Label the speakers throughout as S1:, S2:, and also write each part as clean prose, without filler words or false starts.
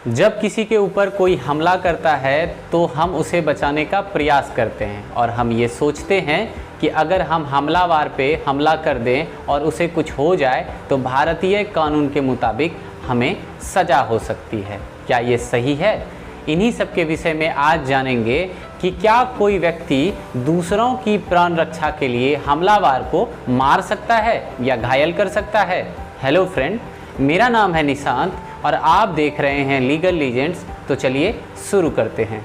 S1: जब किसी के ऊपर कोई हमला करता है तो हम उसे बचाने का प्रयास करते हैं और हम ये सोचते हैं कि अगर हम हमलावर पे हमला कर दें और उसे कुछ हो जाए तो भारतीय कानून के मुताबिक हमें सज़ा हो सकती है। क्या ये सही है? इन्हीं सब के विषय में आज जानेंगे कि क्या कोई व्यक्ति दूसरों की प्राण रक्षा के लिए हमलावर को मार सकता है या घायल कर सकता है। हेलो फ्रेंड, मेरा नाम है निशांत और आप देख रहे हैं लीगल लीजेंड्स। तो चलिए शुरू करते हैं।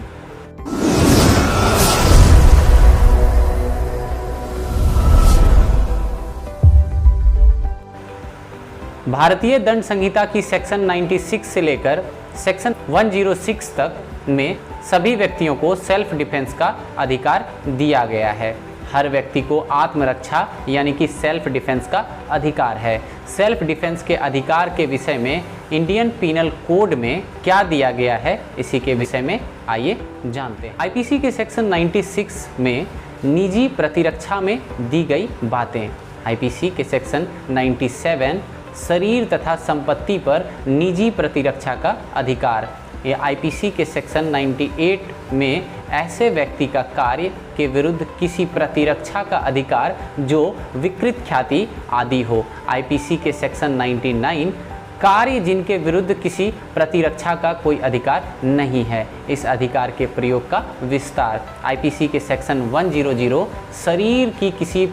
S1: भारतीय दंड संहिता की सेक्शन 96 से लेकर सेक्शन 106 तक में सभी व्यक्तियों को सेल्फ डिफेंस का अधिकार दिया गया है। हर व्यक्ति को आत्मरक्षा यानी कि सेल्फ डिफेंस का अधिकार है। सेल्फ डिफेंस के अधिकार के विषय में इंडियन पीनल कोड में क्या दिया गया है, इसी के विषय में आइए जानते हैं। आईपीसी के सेक्शन 96 में निजी प्रतिरक्षा में दी गई बातें। आईपीसी के सेक्शन 97 शरीर तथा संपत्ति पर निजी प्रतिरक्षा का अधिकार। ये आईपीसी के सेक्शन 98 में ऐसे व्यक्ति का कार्य के विरुद्ध किसी प्रतिरक्षा का अधिकार जो विकृत ख्याति आदि हो। आईपीसी के सेक्शन 99 कार्य जिनके विरुद्ध किसी प्रतिरक्षा का कोई अधिकार नहीं है, इस अधिकार के प्रयोग का विस्तार। आईपीसी के सेक्शन 100 शरीर की किसी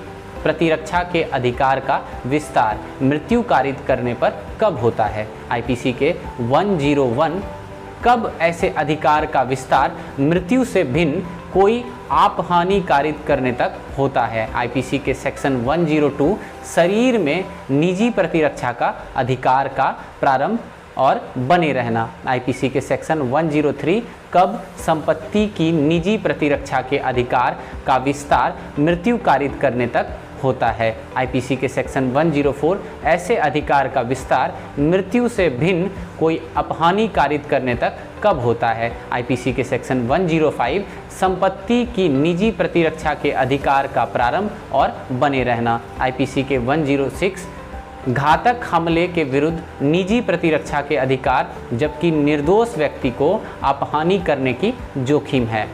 S1: प्रतिरक्षा के अधिकार का विस्तार मृत्यु कारित करने पर कब होता है। आईपीसी के 101 कब ऐसे अधिकार का विस्तार मृत्यु से भिन्न कोई आपहानि कारित करने तक होता है। आईपीसी के सेक्शन 102 शरीर में निजी प्रतिरक्षा का अधिकार का प्रारंभ और बने रहना। आईपीसी के सेक्शन 103 कब संपत्ति की निजी प्रतिरक्षा के अधिकार का विस्तार मृत्यु कारित करने तक होता है। आईपीसी के सेक्शन 104 ऐसे अधिकार का विस्तार मृत्यु से भिन्न कोई अपहानि कारित करने तक कब होता है। आईपीसी के सेक्शन 105 संपत्ति की निजी प्रतिरक्षा के अधिकार का प्रारंभ और बने रहना। आईपीसी के 106 घातक हमले के विरुद्ध निजी प्रतिरक्षा के अधिकार जबकि निर्दोष व्यक्ति को अपहानि करने की जोखिम है।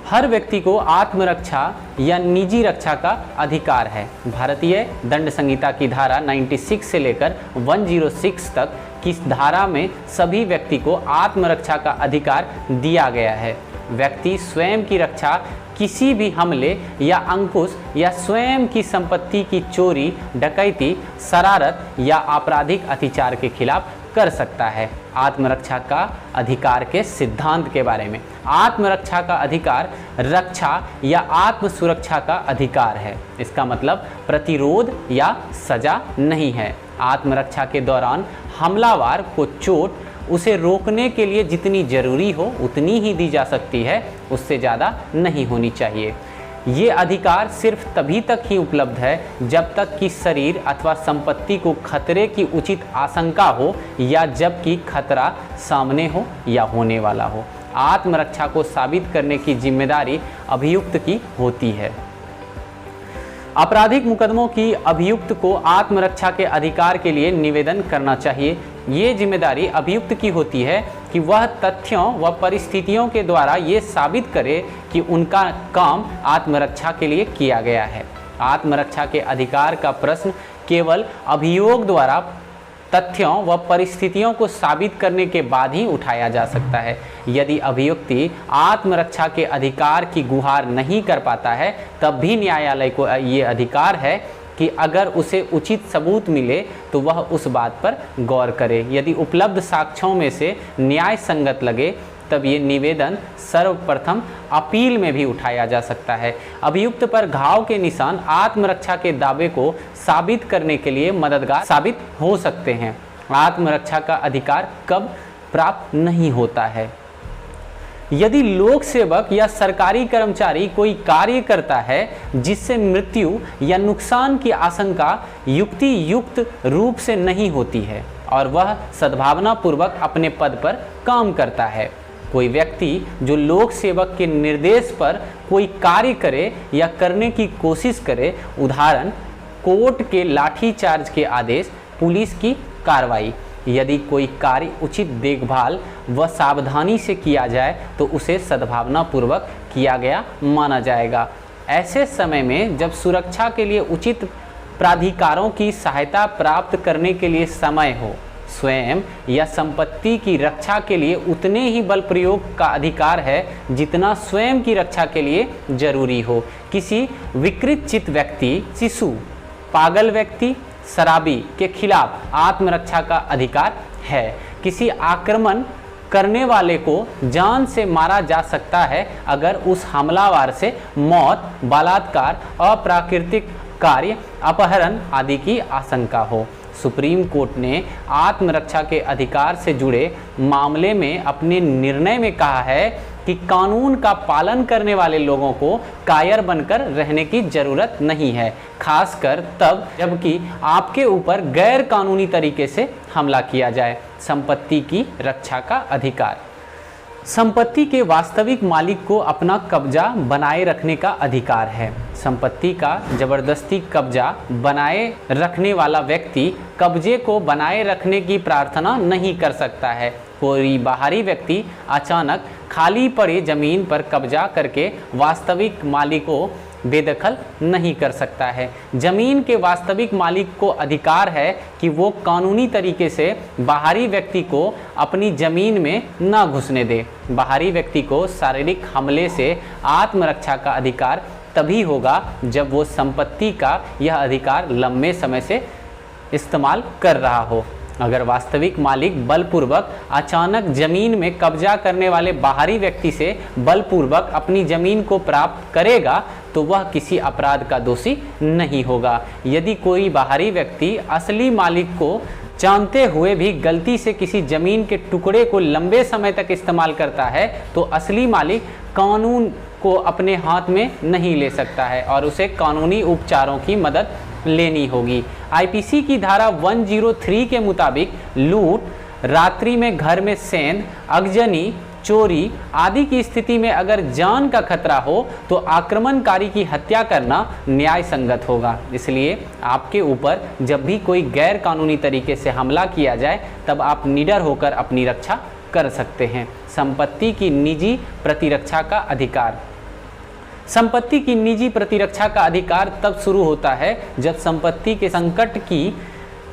S1: हर व्यक्ति को आत्मरक्षा या निजी रक्षा का अधिकार है। भारतीय दंड संहिता की धारा 96 से लेकर 106 तक की धारा में सभी व्यक्ति को आत्मरक्षा का अधिकार दिया गया है। व्यक्ति स्वयं की रक्षा किसी भी हमले या अंकुश या स्वयं की संपत्ति की चोरी, डकैती, शरारत या आपराधिक अत्याचार के खिलाफ कर सकता है। आत्मरक्षा का अधिकार के सिद्धांत के बारे में। आत्मरक्षा का अधिकार रक्षा या आत्म सुरक्षा का अधिकार है। इसका मतलब प्रतिरोध या सजा नहीं है। आत्मरक्षा के दौरान हमलावर को चोट उसे रोकने के लिए जितनी जरूरी हो उतनी ही दी जा सकती है, उससे ज़्यादा नहीं होनी चाहिए। ये अधिकार सिर्फ तभी तक ही उपलब्ध है जब तक कि शरीर अथवा संपत्ति को खतरे की उचित आशंका हो या जबकि खतरा सामने हो या होने वाला हो। आत्मरक्षा को साबित करने की जिम्मेदारी अभियुक्त की होती है। आपराधिक मुकदमों की अभियुक्त को आत्मरक्षा के अधिकार के लिए निवेदन करना चाहिए। ये जिम्मेदारी अभियुक्त की होती है कि वह तथ्यों व परिस्थितियों के द्वारा ये साबित करे कि उनका काम आत्मरक्षा के लिए किया गया है। आत्मरक्षा के अधिकार का प्रश्न केवल अभियोग द्वारा तथ्यों व परिस्थितियों को साबित करने के बाद ही उठाया जा सकता है। यदि अभियुक्ति आत्मरक्षा के अधिकार की गुहार नहीं कर पाता है तब भी न्यायालय को ये अधिकार है कि अगर उसे उचित सबूत मिले तो वह उस बात पर गौर करे। यदि उपलब्ध साक्ष्यों में से न्याय संगत लगे तब ये निवेदन सर्वप्रथम अपील में भी उठाया जा सकता है। अभियुक्त पर घाव के निशान आत्मरक्षा के दावे को साबित करने के लिए मददगार साबित हो सकते हैं। आत्मरक्षा का अधिकार कब प्राप्त नहीं होता है? यदि लोक सेवक या सरकारी कर्मचारी कोई कार्य करता है जिससे मृत्यु या नुकसान की आशंका युक्ति युक्त रूप से नहीं होती है और वह सद्भावनापूर्वक अपने पद पर काम करता है। कोई व्यक्ति जो लोक सेवक के निर्देश पर कोई कार्य करे या करने की कोशिश करे, उदाहरण कोर्ट के लाठीचार्ज के आदेश, पुलिस की कार्रवाई, यदि कोई कार्य उचित देखभाल व सावधानी से किया जाए तो उसे सद्भावनापूर्वक किया गया माना जाएगा। ऐसे समय में जब सुरक्षा के लिए उचित प्राधिकारों की सहायता प्राप्त करने के लिए समय हो, स्वयं या संपत्ति की रक्षा के लिए उतने ही बल प्रयोग का अधिकार है जितना स्वयं की रक्षा के लिए जरूरी हो। किसी विकृत चित्त व्यक्ति, शिशु, पागल व्यक्ति, शराबी के खिलाफ आत्मरक्षा का अधिकार है। किसी आक्रमण करने वाले को जान से मारा जा सकता है अगर उस हमलावर से मौत, बलात्कार, अप्राकृतिक कार्य, अपहरण आदि की आशंका हो। सुप्रीम कोर्ट ने आत्मरक्षा के अधिकार से जुड़े मामले में अपने निर्णय में कहा है कि कानून का पालन करने वाले लोगों को कायर बनकर रहने की जरूरत नहीं है, खासकर तब जबकि आपके ऊपर गैर कानूनी तरीके से हमला किया जाए। संपत्ति की रक्षा का अधिकार। संपत्ति के वास्तविक मालिक को अपना कब्जा बनाए रखने का अधिकार है। संपत्ति का जबरदस्ती कब्जा बनाए रखने वाला व्यक्ति कब्जे को बनाए रखने की प्रार्थना नहीं कर सकता है। कोई बाहरी व्यक्ति अचानक खाली पड़ी जमीन पर कब्जा करके वास्तविक मालिक को बेदखल नहीं कर सकता है। जमीन के वास्तविक मालिक को अधिकार है कि वो कानूनी तरीके से बाहरी व्यक्ति को अपनी जमीन में न घुसने दे। बाहरी व्यक्ति को शारीरिक हमले से आत्मरक्षा का अधिकार तभी होगा जब वो संपत्ति का यह अधिकार लंबे समय से इस्तेमाल कर रहा हो। अगर वास्तविक मालिक बलपूर्वक अचानक जमीन में कब्जा करने वाले बाहरी व्यक्ति से बलपूर्वक अपनी जमीन को प्राप्त करेगा तो वह किसी अपराध का दोषी नहीं होगा। यदि कोई बाहरी व्यक्ति असली मालिक को जानते हुए भी गलती से किसी जमीन के टुकड़े को लंबे समय तक इस्तेमाल करता है तो असली मालिक कानून को अपने हाथ में नहीं ले सकता है और उसे कानूनी उपचारों की मदद लेनी होगी। आईपीसी की धारा 103 के मुताबिक लूट, रात्रि में घर में सेंध, अगजनी, चोरी आदि की स्थिति में अगर जान का खतरा हो तो आक्रमणकारी की हत्या करना न्याय संगत होगा। इसलिए आपके ऊपर जब भी कोई गैर कानूनी तरीके से हमला किया जाए तब आप निडर होकर अपनी रक्षा कर सकते हैं। संपत्ति की निजी प्रतिरक्षा का अधिकार। संपत्ति की निजी प्रतिरक्षा का अधिकार तब शुरू होता है जब संपत्ति के संकट की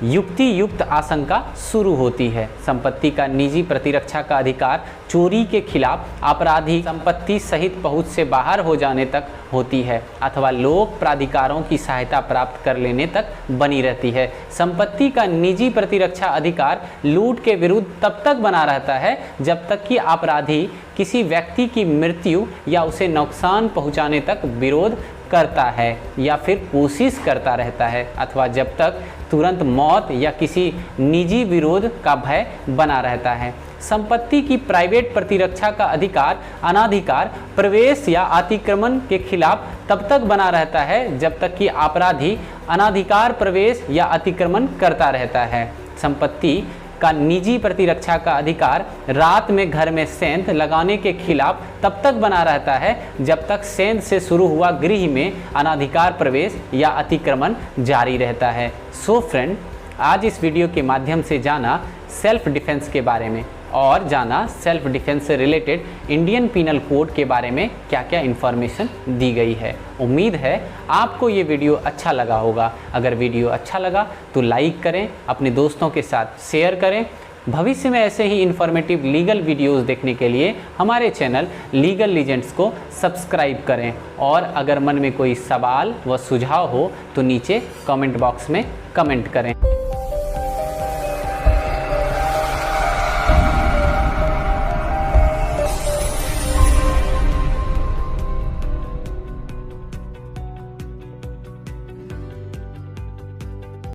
S1: युक्ति युक्त आशंका शुरू होती है। संपत्ति का निजी प्रतिरक्षा का अधिकार चोरी के खिलाफ अपराधी संपत्ति सहित पहुंच से बाहर हो जाने तक होती है अथवा लोक प्राधिकारों की सहायता प्राप्त कर लेने तक बनी रहती है। संपत्ति का निजी प्रतिरक्षा अधिकार लूट के विरुद्ध तब तक बना रहता है जब तक कि अपराधी किसी व्यक्ति की मृत्यु या उसे नुकसान पहुंचाने तक विरोध करता है या फिर कोशिश करता रहता है अथवा जब तक तुरंत मौत या किसी निजी विरोध का भय बना रहता है। संपत्ति की प्राइवेट प्रतिरक्षा का अधिकार अनाधिकार प्रवेश या अतिक्रमण के खिलाफ तब तक बना रहता है जब तक कि अपराधी अनाधिकार प्रवेश या अतिक्रमण करता रहता है। संपत्ति का निजी प्रतिरक्षा का अधिकार रात में घर में सेंध लगाने के खिलाफ तब तक बना रहता है जब तक सेंध से शुरू हुआ गृह में अनाधिकार प्रवेश या अतिक्रमण जारी रहता है। सो फ्रेंड, आज इस वीडियो के माध्यम से जाना सेल्फ डिफेंस के बारे में और जाना सेल्फ डिफेंस से रिलेटेड इंडियन पीनल कोड के बारे में क्या क्या इन्फॉर्मेशन दी गई है। उम्मीद है आपको ये वीडियो अच्छा लगा होगा। अगर वीडियो अच्छा लगा तो लाइक करें, अपने दोस्तों के साथ शेयर करें। भविष्य में ऐसे ही इन्फॉर्मेटिव लीगल वीडियोस देखने के लिए हमारे चैनल लीगल लीजेंड्स को सब्सक्राइब करें और अगर मन में कोई सवाल व सुझाव हो तो नीचे कमेंट बॉक्स में कमेंट करें।